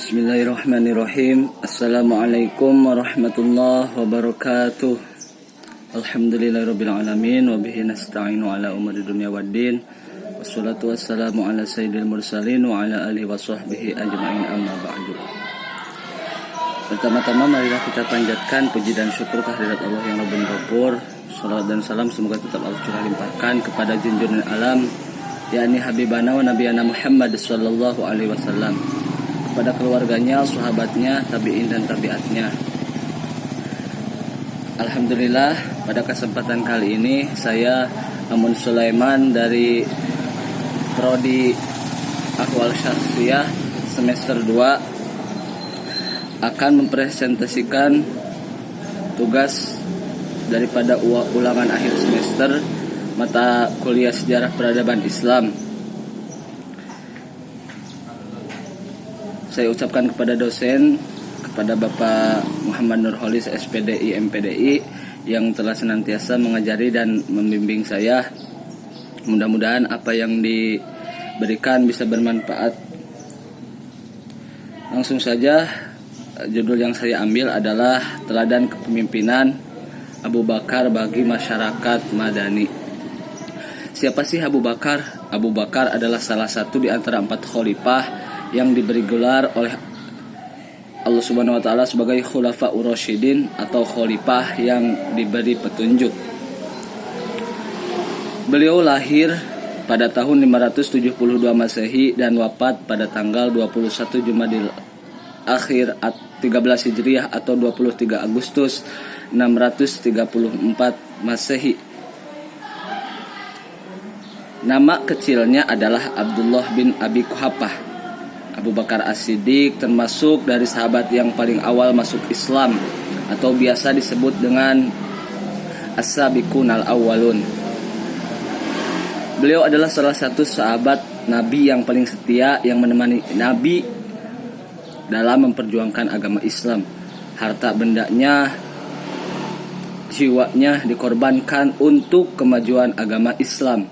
Bismillahirrahmanirrahim. Assalamualaikum warahmatullahi wabarakatuh. Alhamdulillahirabbil alamin wa bihi nasta'inu ala umuri dunya waddin. Wassalatu wassalamu ala sayyidil mursalin wa ala alihi wa sahbihi ajma'in, amma ba'du. Pertama-tama marilah kita panjatkan puji dan syukur kehadirat Allah yang Rabbul Ghafur. Salawat dan salam semoga tetap Allah curah limpahkan kepada junjungan alam, yakni Habibana wa Nabiyana Muhammad sallallahu alaihi wasallam, kepada keluarganya, sahabatnya, tabi'in dan tabi'atnya. Alhamdulillah, pada kesempatan kali ini saya Amun Sulaiman dari Prodi Ahwal Syakhsiyah semester 2 akan mempresentasikan tugas daripada ulangan akhir semester mata kuliah Sejarah Peradaban Islam. Saya ucapkan kepada dosen, kepada Bapak Muhammad Nurholis SPDI MPDI yang telah senantiasa mengajari dan membimbing saya. Mudah-mudahan apa yang diberikan bisa bermanfaat. Langsung saja, judul yang saya ambil adalah Teladan Kepemimpinan Abu Bakar bagi Masyarakat Madani. Siapa sih Abu Bakar? Abu Bakar adalah salah satu di antara 4 khalifah yang diberi gelar oleh Allah Subhanahu wa taala sebagai Khulafaur Rasyidin atau khalifah yang diberi petunjuk. Beliau lahir pada tahun 572 Masehi dan wafat pada tanggal 21 Jumadil Akhir 13 Hijriah atau 23 Agustus 634 Masehi. Nama kecilnya adalah Abdullah bin Abi Quhafah. Abu Bakar As-Siddiq termasuk dari sahabat yang paling awal masuk Islam atau biasa disebut dengan As-Sabiqun al-Awwalun. Beliau adalah salah satu sahabat Nabi yang paling setia yang menemani Nabi dalam memperjuangkan agama Islam. Harta bendanya, jiwanya dikorbankan untuk kemajuan agama Islam.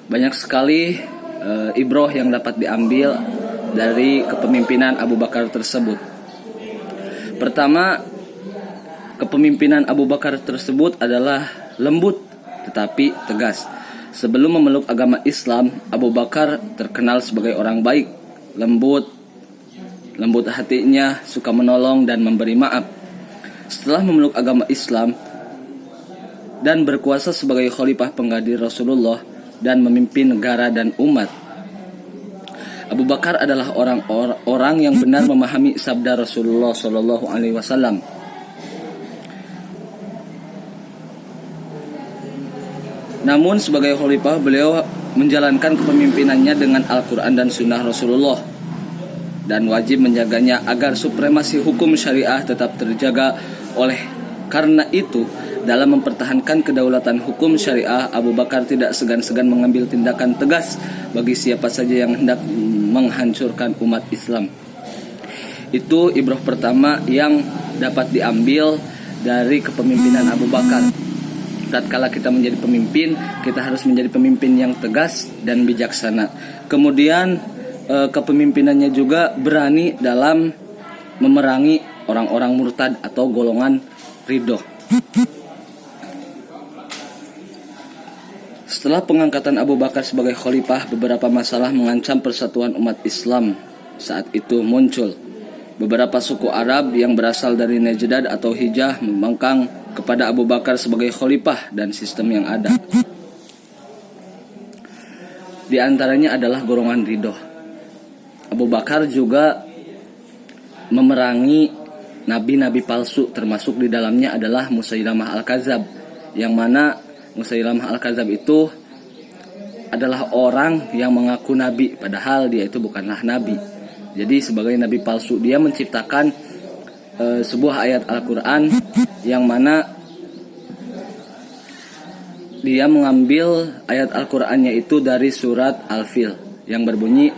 Banyak sekali ibroh yang dapat diambil dari kepemimpinan Abu Bakar tersebut. Pertama, kepemimpinan Abu Bakar tersebut adalah lembut tetapi tegas. Sebelum memeluk agama Islam, Abu Bakar terkenal sebagai orang baik, lembut hatinya, suka menolong dan memberi maaf. Setelah memeluk agama Islam dan berkuasa sebagai khalifah pengganti Rasulullah dan memimpin negara dan umat, Abu Bakar adalah orang yang benar memahami sabda Rasulullah Shallallahu Alaihi Wasallam. Namun sebagai khalifah, beliau menjalankan kepemimpinannya dengan Al-Quran dan Sunnah Rasulullah dan wajib menjaganya agar supremasi hukum syariah tetap terjaga. Oleh karena itu, dalam mempertahankan kedaulatan hukum syariah, Abu Bakar tidak segan-segan mengambil tindakan tegas bagi siapa saja yang hendak menghancurkan umat Islam. Itu ibrah pertama yang dapat diambil dari kepemimpinan Abu Bakar. Tatkala kita menjadi pemimpin, kita harus menjadi pemimpin yang tegas dan bijaksana. Kemudian kepemimpinannya juga berani dalam memerangi orang-orang murtad atau golongan ridho. Setelah pengangkatan Abu Bakar sebagai khalifah, beberapa masalah mengancam persatuan umat Islam saat itu muncul. Beberapa suku Arab yang berasal dari Najd atau Hijaz membangkang kepada Abu Bakar sebagai khalifah dan sistem yang ada. Di antaranya adalah golongan ridho. Abu Bakar juga memerangi nabi-nabi palsu, termasuk di dalamnya adalah Musailamah Al-Kadzab, yang mana Musailamah Al-Kadzab itu adalah orang yang mengaku nabi padahal dia itu bukanlah nabi. Jadi sebagai nabi palsu, dia menciptakan sebuah ayat Al-Quran yang mana dia mengambil ayat Al-Qurannya itu dari surat Al-Fil yang berbunyi,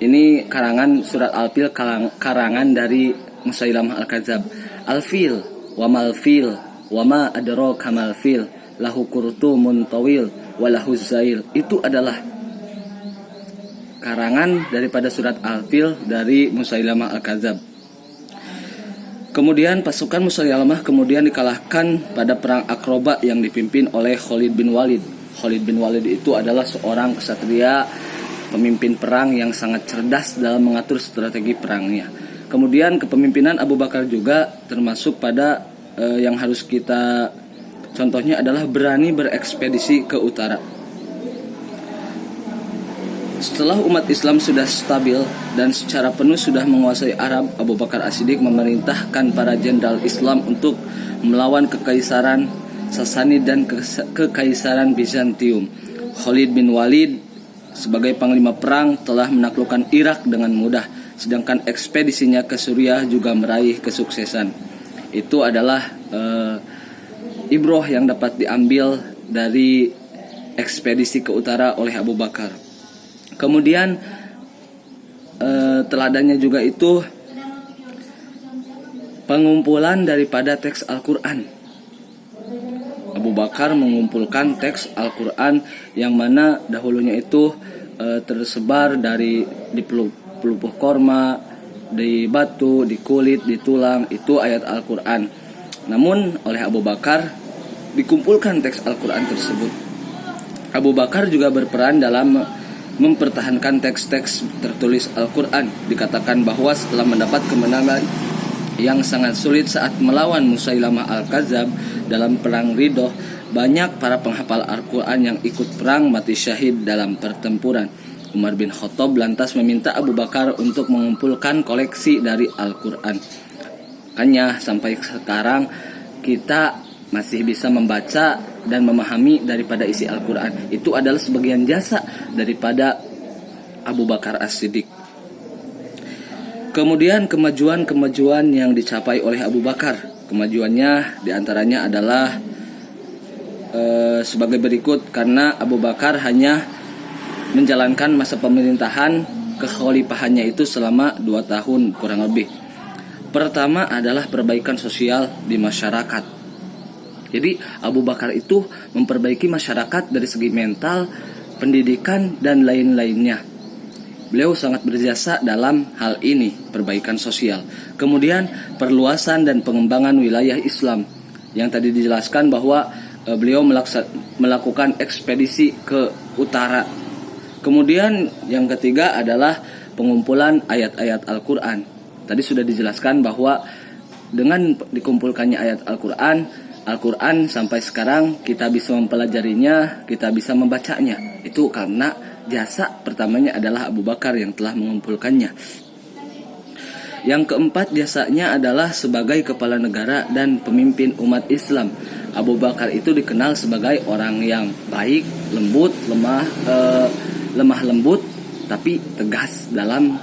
ini karangan surat Al-Fil, karangan dari Musailamah Al-Kadzab. Al-Fil wa mal fil wa ma adraka mal fil lahu qurtumun tawil wa lahu zail. Itu adalah karangan daripada surat Al-Fil dari Musailamah Al-Kadzab. Kemudian pasukan Musailamah kemudian dikalahkan pada perang Aqrabah yang dipimpin oleh Khalid bin Walid. Khalid bin Walid itu adalah seorang kesatria, pemimpin perang yang sangat cerdas dalam mengatur strategi perangnya. Kemudian kepemimpinan Abu Bakar juga termasuk pada yang harus kita contohnya adalah berani berekspedisi ke utara. Setelah umat Islam sudah stabil dan secara penuh sudah menguasai Arab, Abu Bakar As-Siddiq memerintahkan para jenderal Islam untuk melawan kekaisaran Sasani dan kekaisaran Bizantium. Khalid bin Walid sebagai panglima perang telah menaklukkan Irak dengan mudah, sedangkan ekspedisinya ke Suriah juga meraih kesuksesan. Itu adalah ibroh yang dapat diambil dari ekspedisi ke utara oleh Abu Bakar. Kemudian teladannya juga itu pengumpulan daripada teks Al-Quran. Abu Bakar mengumpulkan teks Al-Quran yang mana dahulunya itu tersebar di pelupuh korma, di batu, di kulit, di tulang, itu ayat Al-Quran. Namun oleh Abu Bakar dikumpulkan teks Al-Quran tersebut. Abu Bakar juga berperan dalam mempertahankan teks-teks tertulis Al-Quran. Dikatakan bahwa setelah mendapat kemenangan yang sangat sulit saat melawan Musailamah Al-Kadzab dalam perang Ridho, banyak para penghafal Al-Quran yang ikut perang mati syahid dalam pertempuran. Umar bin Khattab lantas meminta Abu Bakar untuk mengumpulkan koleksi dari Al-Quran. Makanya sampai sekarang kita masih bisa membaca dan memahami daripada isi Al-Quran. Itu adalah sebagian jasa daripada Abu Bakar As-Siddiq. Kemudian kemajuan-kemajuan yang dicapai oleh Abu Bakar, kemajuannya diantaranya adalah sebagai berikut. Karena Abu Bakar hanya menjalankan masa pemerintahan kekhalifahannya itu selama 2 tahun kurang lebih. Pertama adalah perbaikan sosial di masyarakat. Jadi Abu Bakar itu memperbaiki masyarakat dari segi mental, pendidikan, dan lain-lainnya. Beliau sangat berjasa dalam hal ini, perbaikan sosial. Kemudian perluasan dan pengembangan wilayah Islam. Yang tadi dijelaskan bahwa beliau melakukan ekspedisi ke utara. Kemudian yang ketiga adalah pengumpulan ayat-ayat Al-Quran. Tadi sudah dijelaskan bahwa dengan dikumpulkannya ayat Al-Quran sampai sekarang kita bisa mempelajarinya, kita bisa membacanya. Itu karena jasa pertamanya adalah Abu Bakar yang telah mengumpulkannya. Yang keempat jasanya adalah sebagai kepala negara dan pemimpin umat Islam. Abu Bakar itu dikenal sebagai orang yang baik, lembut, lemah lembut, tapi tegas dalam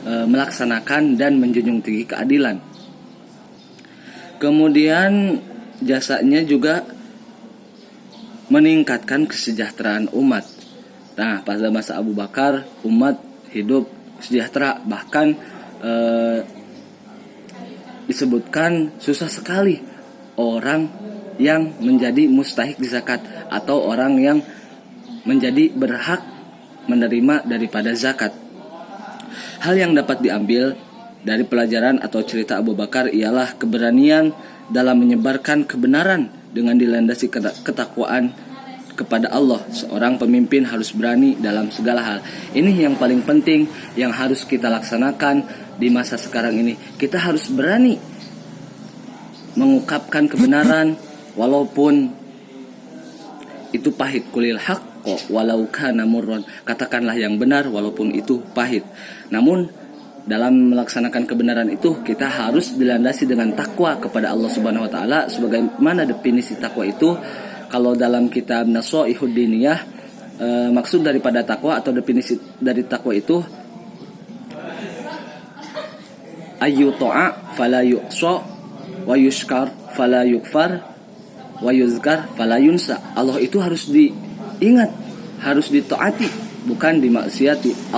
melaksanakan dan menjunjung tinggi keadilan. Kemudian jasanya juga meningkatkan kesejahteraan umat. Nah, pada masa Abu Bakar umat hidup sejahtera, bahkan disebutkan susah sekali orang yang menjadi mustahik zakat atau orang yang menjadi berhak menerima daripada zakat. Hal yang dapat diambil dari pelajaran atau cerita Abu Bakar ialah keberanian dalam menyebarkan kebenaran dengan dilandasi ketakwaan kepada Allah. Seorang pemimpin harus berani dalam segala hal. Ini yang paling penting yang harus kita laksanakan di masa sekarang ini. Kita harus berani mengungkapkan kebenaran walaupun itu pahit. Qulil haqqo walau kana murran. Katakanlah yang benar walaupun itu pahit. Namun dalam melaksanakan kebenaran itu kita harus dilandasi dengan takwa kepada Allah Subhanahu wa taala. Sebagaimana definisi takwa itu kalau dalam kitab Nasaihud Diniyah, maksud daripada takwa atau definisi dari takwa itu ayyuta'a fala yu'sa wa yushkar fala yukfar wa yuzkar fala yunsa. Allah itu harus diingat, harus ditaati, bukan dimaksiati.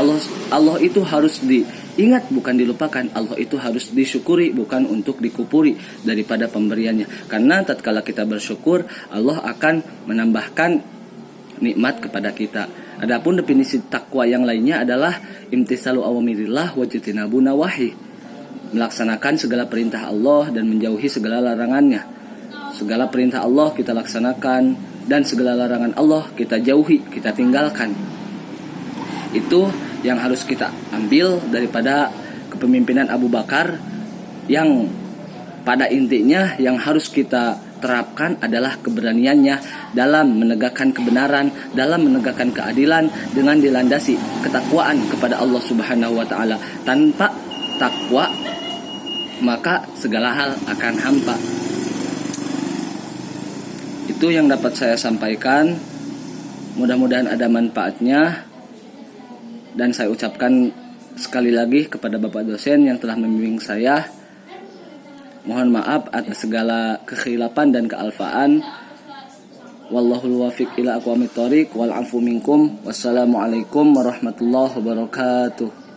Allah itu harus diingat, bukan dilupakan. Allah itu harus disyukuri, bukan untuk dikupuri daripada pemberiannya. Karena tatkala kita bersyukur, Allah akan menambahkan nikmat kepada kita. Adapun definisi takwa yang lainnya adalah imtisalu awamirillah wajtinabu nawahi. Melaksanakan segala perintah Allah dan menjauhi segala larangannya. Segala perintah Allah kita laksanakan dan segala larangan Allah kita jauhi, kita tinggalkan. Itu yang harus kita ambil daripada kepemimpinan Abu Bakar, yang pada intinya yang harus kita terapkan adalah keberaniannya dalam menegakkan kebenaran, dalam menegakkan keadilan dengan dilandasi ketakwaan kepada Allah Subhanahu wa taala. Tanpa takwa maka segala hal akan hampa. Itu yang dapat saya sampaikan. Mudah-mudahan ada manfaatnya. Dan saya ucapkan sekali lagi kepada Bapak dosen yang telah membimbing saya. Mohon maaf atas segala kekhilafan dan kealfaan. Wallahul wafiq ila aqwamit thoriq wal afu minkum. Wassalamualaikum warahmatullahi wabarakatuh.